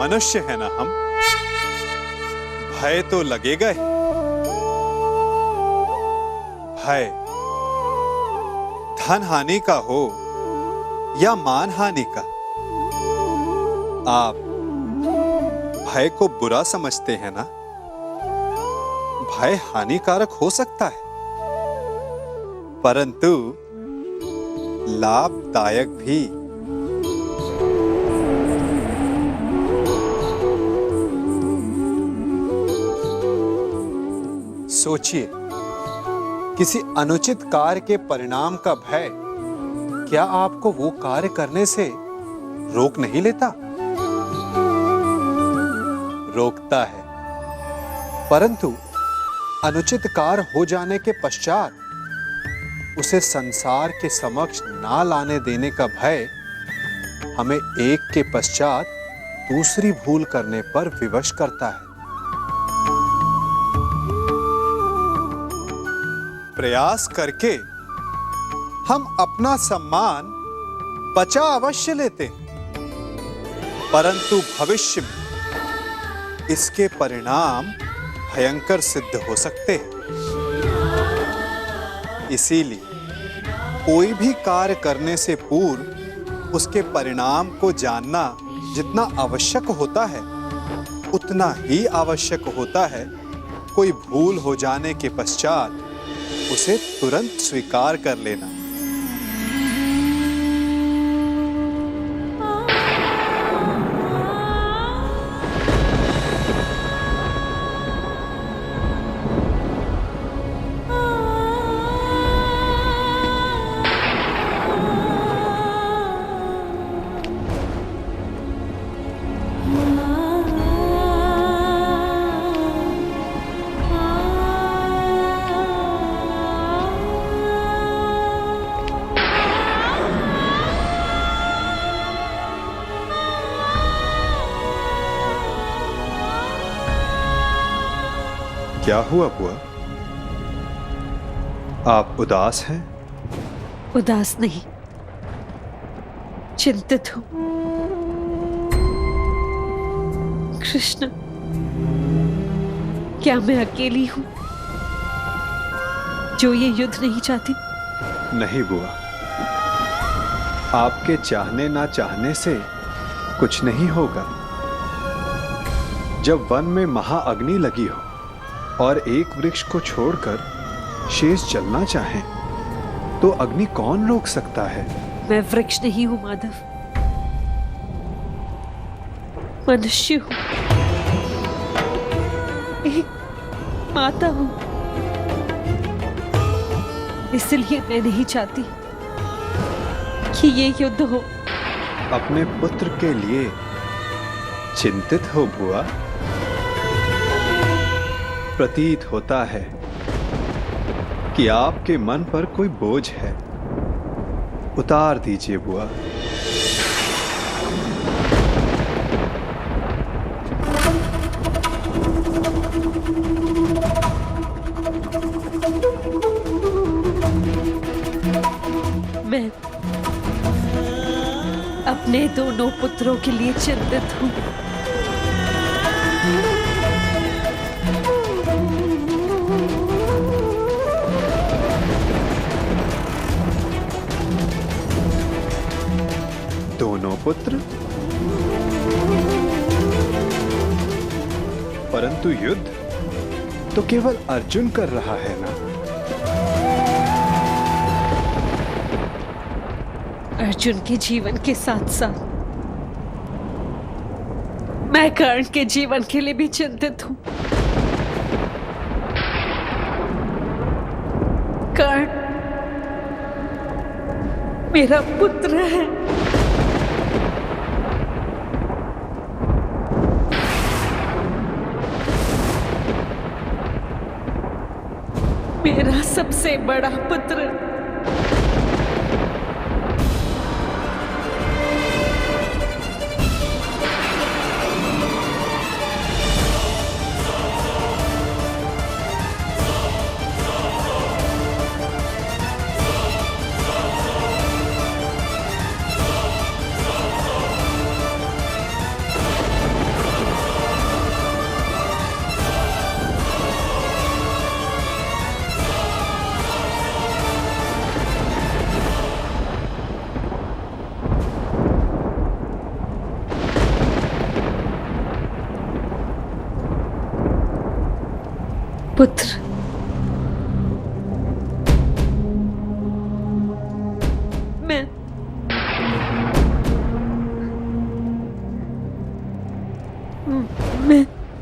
मनुष्य है ना हम, भय तो लगेगा ही। भय धन हानि का हो या मान हानि का, आप भय को बुरा समझते हैं ना। भय हानिकारक हो सकता है, परंतु लाभदायक भी। सोचिए, किसी अनुचित कार्य के परिणाम का भय क्या आपको वो कार्य करने से रोक नहीं लेता? रोकता है, परंतु अनुचित कार्य हो जाने के पश्चात उसे संसार के समक्ष ना लाने देने का भय हमें एक के पश्चात दूसरी भूल करने पर विवश करता है। प्रयास करके हम अपना सम्मान बचा अवश्य लेते हैं, परंतु भविष्य में इसके परिणाम भयंकर सिद्ध हो सकते हैं। इसीलिए कोई भी कार्य करने से पूर्व उसके परिणाम को जानना जितना आवश्यक होता है, उतना ही आवश्यक होता है कोई भूल हो जाने के पश्चात उसे तुरंत स्वीकार कर लेना। क्या हुआ बुआ? आप उदास हैं? उदास नहीं, चिंतित हूं। कृष्ण, क्या मैं अकेली हूं जो ये युद्ध नहीं चाहती? नहीं बुआ, आपके चाहने ना चाहने से कुछ नहीं होगा। जब वन में महाअग्नि लगी हो और एक वृक्ष को छोड़कर शेष चलना चाहे, तो अग्नि कौन रोक सकता है? मैं वृक्ष नहीं हूं माधव, मनुष्य हूं, एक माता हूं। इसलिए मैं नहीं चाहती कि ये युद्ध हो। अपने पुत्र के लिए चिंतित हो बुआ? प्रतीत होता है कि आपके मन पर कोई बोझ है। उतार दीजिए बुआ। मैं अपने दोनों पुत्रों के लिए चिंतित हूं। दोनों पुत्र? परंतु युद्ध तो केवल अर्जुन कर रहा है ना? अर्जुन के जीवन के साथ साथ मैं कर्ण के जीवन के लिए भी चिंतित हूं। कर्ण मेरा पुत्र है। मेरा सबसे बड़ा पुत्र।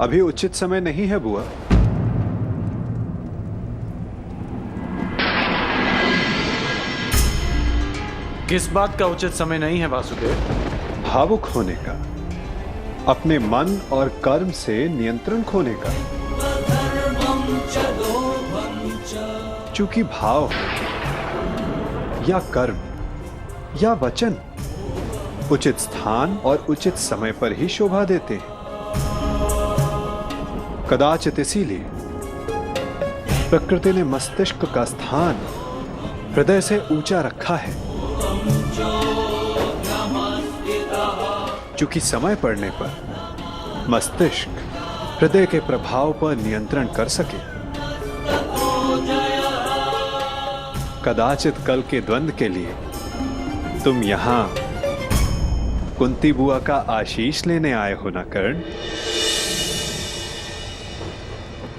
अभी उचित समय नहीं है बुआ। किस बात का उचित समय नहीं है वासुदेव? भावुक होने का, अपने मन और कर्म से नियंत्रण खोने का। चूंकि भाव या कर्म या वचन उचित स्थान और उचित समय पर ही शोभा देते हैं। कदाचित इसीलिए प्रकृति ने मस्तिष्क का स्थान हृदय से ऊंचा रखा है, चूंकि समय पड़ने पर मस्तिष्क हृदय के प्रभाव पर नियंत्रण कर सके। कदाचित कल के द्वंद्व के लिए तुम यहां कुंती बुआ का आशीष लेने आए हो ना कर्ण?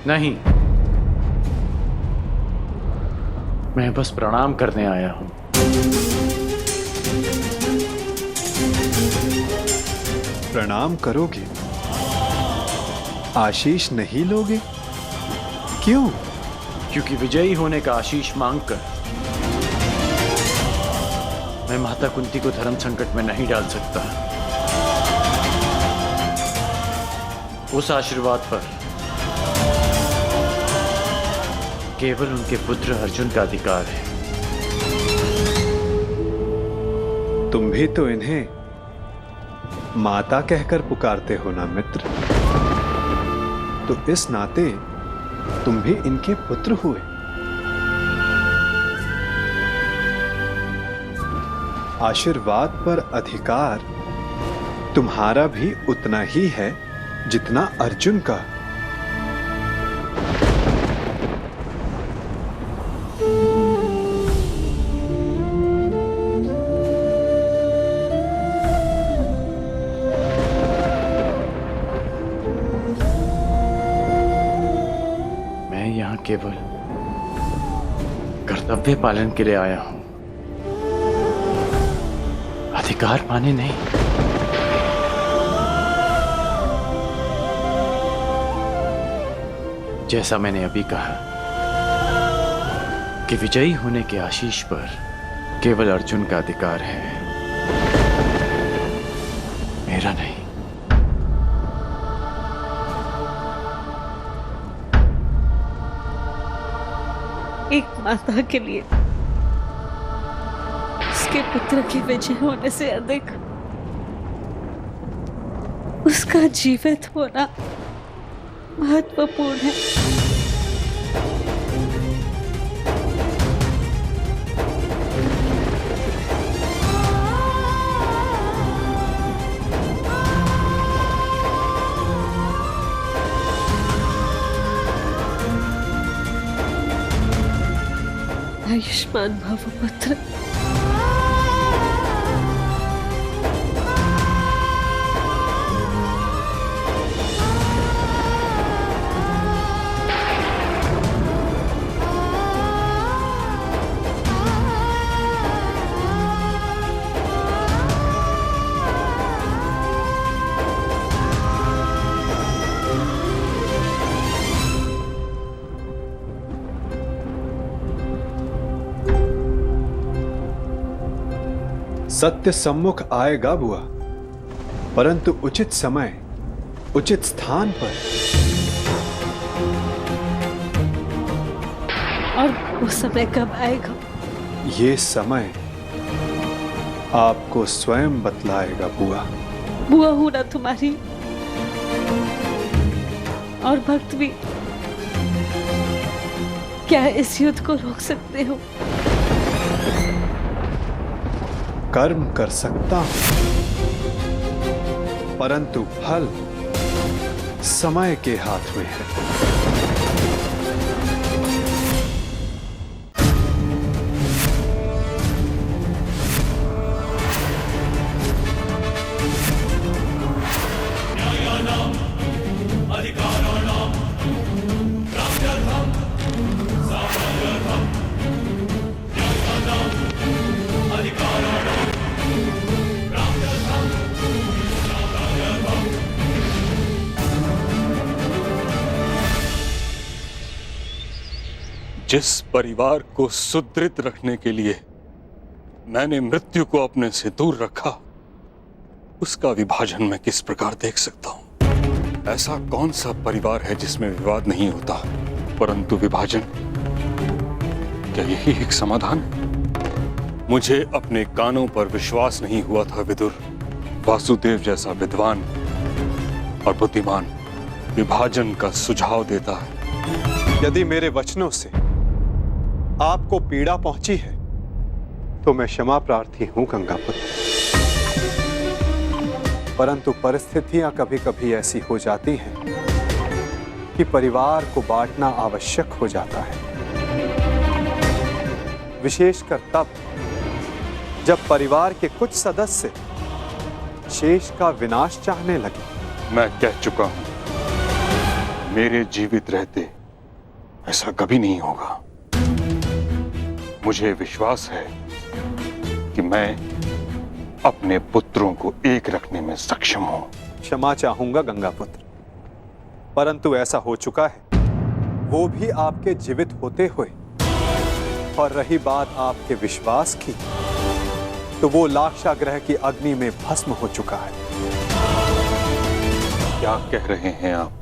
नहीं, मैं बस प्रणाम करने आया हूं। प्रणाम करोगे, आशीष नहीं लोगे? क्यों? क्योंकि विजयी होने का आशीष मांगकर मैं माता कुंती को धर्म संकट में नहीं डाल सकता। उस आशीर्वाद पर केवल उनके पुत्र अर्जुन का अधिकार है। तुम भी तो इन्हें माता कहकर पुकारते हो ना मित्र, तो इस नाते तुम भी इनके पुत्र हुए। आशीर्वाद पर अधिकार तुम्हारा भी उतना ही है जितना अर्जुन का। मैं यहां केवल कर्तव्य पालन के लिए आया हूं, अधिकार माने नहीं। जैसा मैंने अभी कहा कि विजयी होने के आशीष पर केवल अर्जुन का अधिकार है, मेरा नहीं। एक माता के लिए उसके पुत्र के विजय होने से अधिक उसका जीवित होना महत्वपूर्ण है। आयुष्मान भव पुत्र। सत्य सम्मुख आएगा बुआ, परंतु उचित समय उचित स्थान पर। और वो समय कब आएगा? ये समय आपको स्वयं बतलाएगा बुआ। बुआ हूं ना तुम्हारी, और भक्त भी। क्या इस युद्ध को रोक सकते हो? कर्म कर सकता हूं, परंतु फल समय के हाथ में है। जिस परिवार को सुदृढ़ रखने के लिए मैंने मृत्यु को अपने से दूर रखा, उसका विभाजन मैं किस प्रकार देख सकता हूं? ऐसा कौन सा परिवार है जिसमें विवाद नहीं होता, परंतु विभाजन? क्या यही एक समाधान है? मुझे अपने कानों पर विश्वास नहीं हुआ था विदुर। वासुदेव जैसा विद्वान और बुद्धिमान विभाजन का सुझाव देता है। यदि मेरे वचनों से आपको पीड़ा पहुंची है तो मैं क्षमा प्रार्थी हूं गंगापुत्र, परंतु परिस्थितियां कभी कभी ऐसी हो जाती हैं कि परिवार को बांटना आवश्यक हो जाता है, विशेषकर तब जब परिवार के कुछ सदस्य शेष का विनाश चाहने लगे। मैं कह चुका हूं, मेरे जीवित रहते ऐसा कभी नहीं होगा। मुझे विश्वास है कि मैं अपने पुत्रों को एक रखने में सक्षम हूं। क्षमा चाहूंगा गंगापुत्र, परंतु ऐसा हो चुका है, वो भी आपके जीवित होते हुए। और रही बात आपके विश्वास की, तो वो लाक्षागृह की अग्नि में भस्म हो चुका है। क्या कह रहे हैं आप?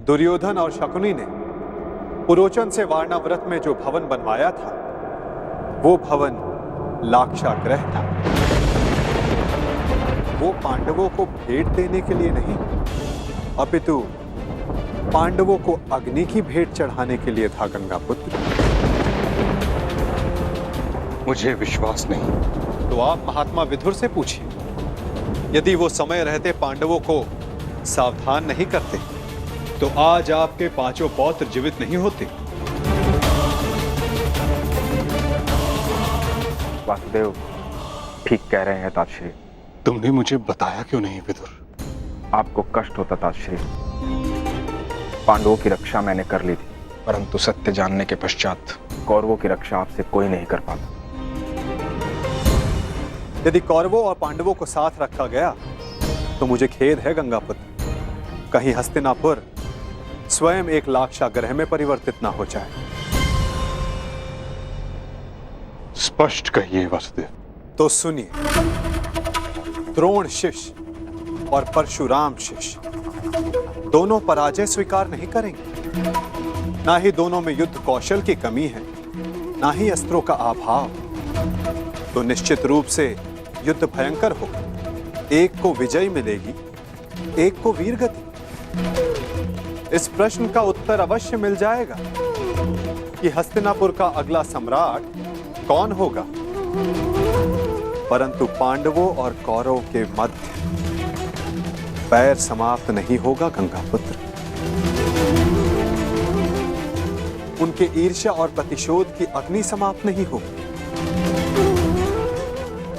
दुर्योधन और शकुनी ने पुरोचन से वारणाव्रत में जो भवन बनवाया था, वो भवन लाक्षागृह था। वो पांडवों को भेंट देने के लिए नहीं, अपितु पांडवों को अग्नि की भेंट चढ़ाने के लिए था गंगापुत्र। मुझे विश्वास नहीं। तो आप महात्मा विदुर से पूछिए, यदि वो समय रहते पांडवों को सावधान नहीं करते तो आज आपके पांचों पौत्र जीवित नहीं होते। वासुदेव ठीक कह रहे हैं तातश्री। तुमने मुझे बताया क्यों नहीं विदुर? आपको कष्ट होता तातश्री। पांडवों की रक्षा मैंने कर ली थी, परंतु सत्य जानने के पश्चात कौरवों की रक्षा आपसे कोई नहीं कर पाता। यदि कौरवों और पांडवों को साथ रखा गया तो मुझे खेद है गंगापुत्र, कहीं हस्तिनापुर स्वयं एक लाक्षागृह में परिवर्तित ना हो जाए। स्पष्ट कहिए वासुदेव। तो सुनिए, द्रोण शिष्य और परशुराम शिष्य दोनों पराजय स्वीकार नहीं करेंगे। ना ही दोनों में युद्ध कौशल की कमी है, ना ही अस्त्रों का अभाव। तो निश्चित रूप से युद्ध भयंकर होगा। एक को विजय मिलेगी, एक को वीरगति। इस प्रश्न का उत्तर अवश्य मिल जाएगा कि हस्तिनापुर का अगला सम्राट कौन होगा, परंतु पांडवों और कौरवों के मध्य बैर समाप्त नहीं होगा गंगापुत्र। उनके ईर्ष्या और प्रतिशोध की अग्नि समाप्त नहीं होगी।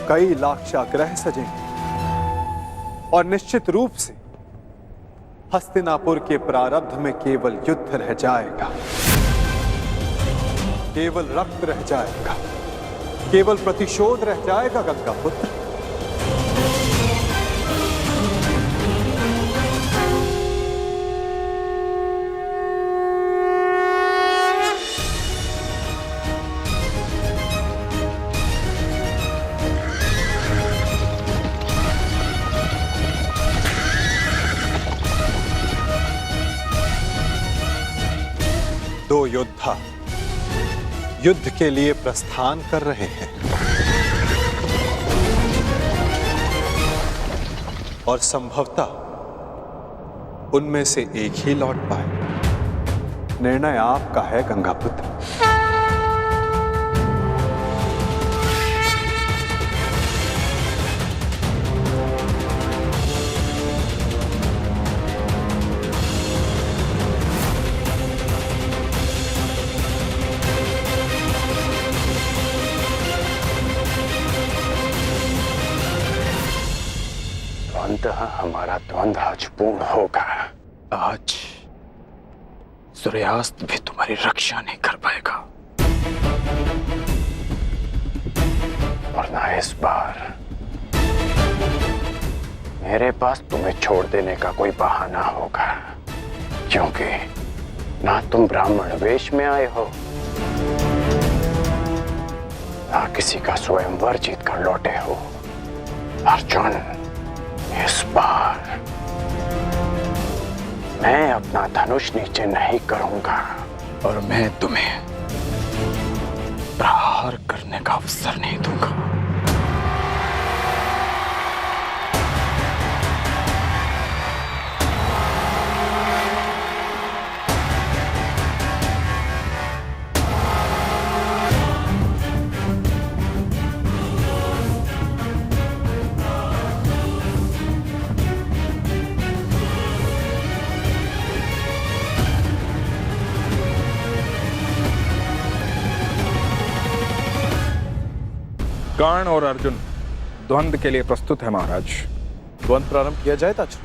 कई लाक्षागृह सजेंगे और निश्चित रूप से हस्तिनापुर के प्रारब्ध में केवल युद्ध रह जाएगा, केवल रक्त रह जाएगा, केवल प्रतिशोध रह जाएगा गंगापुत्र। दो योद्धा युद्ध के लिए प्रस्थान कर रहे हैं और संभवतः उनमें से एक ही लौट पाए। निर्णय आपका है गंगापुत्र। हमारा द्वंद्व आज पूर्ण होगा। आज सूर्यास्त भी तुम्हारी रक्षा नहीं कर पाएगा, और ना इस बार मेरे पास तुम्हें छोड़ देने का कोई बहाना होगा, क्योंकि ना तुम ब्राह्मण वेश में आए हो ना किसी का स्वयंवर जीत कर लौटे हो। अर्जुन, इस बार मैं अपना धनुष नीचे नहीं करूंगा और मैं तुम्हें प्रहार करने का अवसर नहीं दूंगा। कर्ण और अर्जुन द्वंद्व के लिए प्रस्तुत है महाराज। द्वंद्व प्रारंभ किया जाए ताज।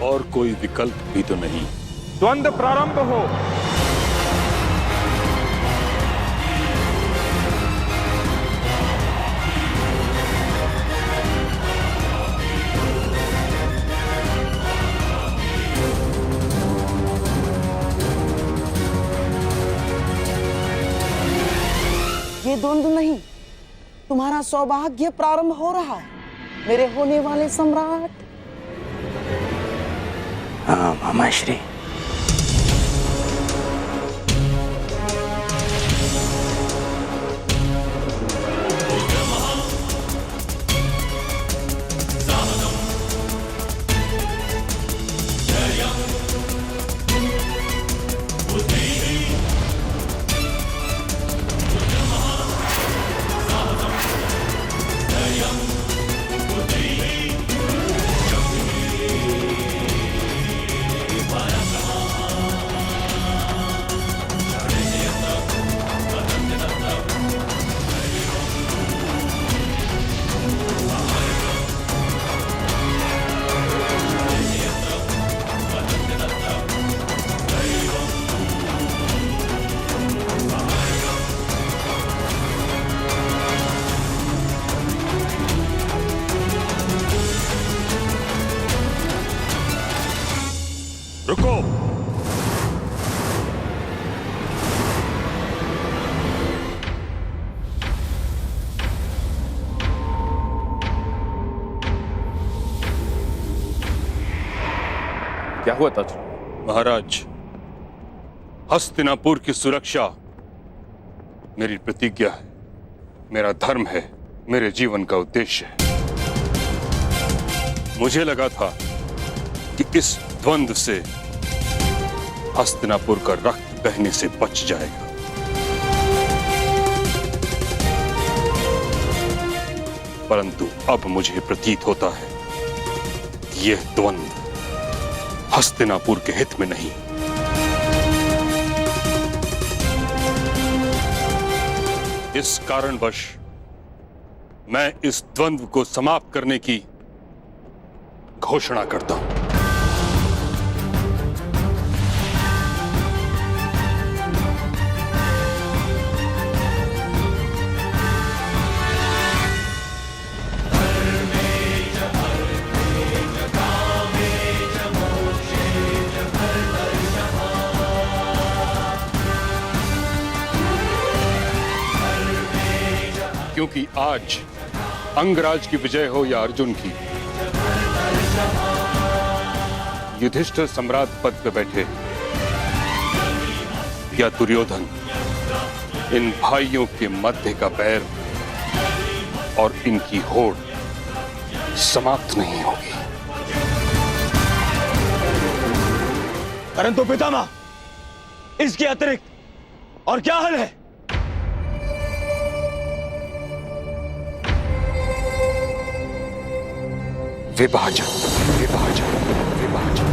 और कोई विकल्प भी तो नहीं। द्वंद्व प्रारंभ हो। ये द्वंद्व नहीं, तुम्हारा सौभाग्य प्रारंभ हो रहा है मेरे होने वाले सम्राट। हाँ मामा श्री। रुको। क्या हुआ ताज? महाराज, हस्तिनापुर की सुरक्षा मेरी प्रतिज्ञा है, मेरा धर्म है, मेरे जीवन का उद्देश्य है। मुझे लगा था कि इस द्वंद्व से हस्तिनापुर का रक्त बहने से बच जाएगा, परंतु अब मुझे प्रतीत होता है कि यह द्वंद्व हस्तिनापुर के हित में नहीं। इस कारणवश मैं इस द्वंद्व को समाप्त करने की घोषणा करता हूं। क्योंकि आज अंगराज की विजय हो या अर्जुन की, युधिष्ठिर सम्राट पद पर बैठे या दुर्योधन, इन भाइयों के मध्य का बैर और इनकी होड़ समाप्त नहीं होगी। परंतु पितामह, इसके अतिरिक्त और क्या हल है? विभाजन, विभाजन, विभाजन।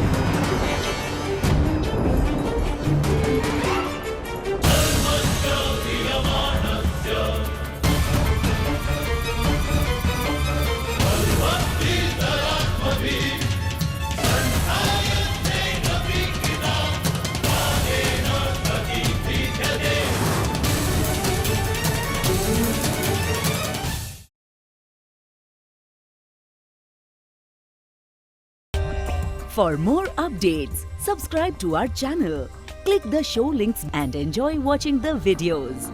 For more updates, subscribe to our channel, click the show links and enjoy watching the videos.